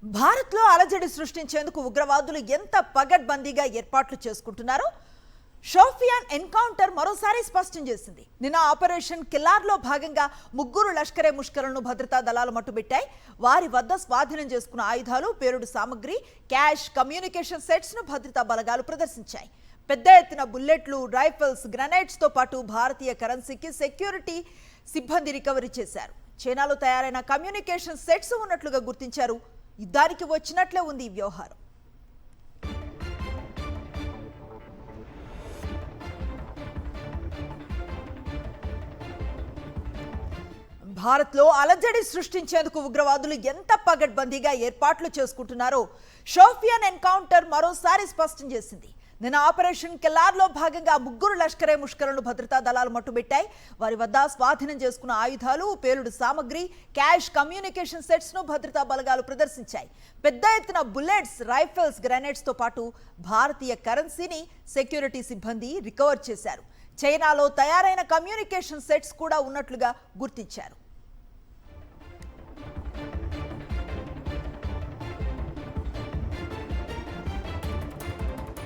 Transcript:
భారత్లో అలజడి సృష్టించేందుకు ఉగ్రవాదులు ఎంత పగడ్బందీగా ఏర్పాట్లు చేసుకుంటున్నారో షోపియాన్ ఎన్కౌంటర్ మరోసారి స్పష్టం చేసింది. నిన్న ఆపరేషన్ కిల్లార్లో భాగంగా ముగ్గురు లష్కరే ముష్కరులను భద్రతా దళాలు మట్టుబెట్టాయి. వారి వద్ద స్వాధీనం చేసుకున్న ఆయుధాలు, పేలుడు సామగ్రి, క్యాష్, కమ్యూనికేషన్ సెట్స్ ను భద్రతా బలగాలు ప్రదర్శించాయి. పెద్ద ఎత్తున బుల్లెట్లు, రైఫిల్స్, గ్రెనేడ్స్ తో పాటు భారతీయ కరెన్సీకి సెక్యూరిటీ సిబ్బంది రికవరీ చేశారు. చైనాలో తయారైన కమ్యూనికేషన్ సెట్స్ ఉన్నట్లుగా గుర్తించారు. యుద్ధానికి వచ్చినట్లే ఉంది ఈ వ్యవహారం. భారత్లో అలజడి సృష్టించేందుకు ఉగ్రవాదులు ఎంత పగడ్బందీగా ఏర్పాట్లు చేసుకుంటున్నారో షోపియాన్ ఎన్కౌంటర్ మరోసారి స్పష్టం చేసింది. నిన్న ఆపరేషన్ కిల్లార్లో భాగంగా ముగ్గురు లష్కరే ముష్కరులను భద్రతా దళాలు మట్టుబెట్టాయి. వారి వద్ద స్వాధీనం చేసుకున్న ఆయుధాలు, పేలుడు సామగ్రి, క్యాష్, కమ్యూనికేషన్ సెట్స్ ను భద్రతా బలగాలు ప్రదర్శించాయి. పెద్ద ఎత్తున బుల్లెట్స్, రైఫిల్స్, గ్రెనేడ్స్ తో పాటు భారతీయ కరెన్సీని సెక్యూరిటీ సిబ్బంది రికవర్ చేశారు. చైనాలో తయారైన కమ్యూనికేషన్ సెట్స్ కూడా ఉన్నట్లుగా గుర్తించారు.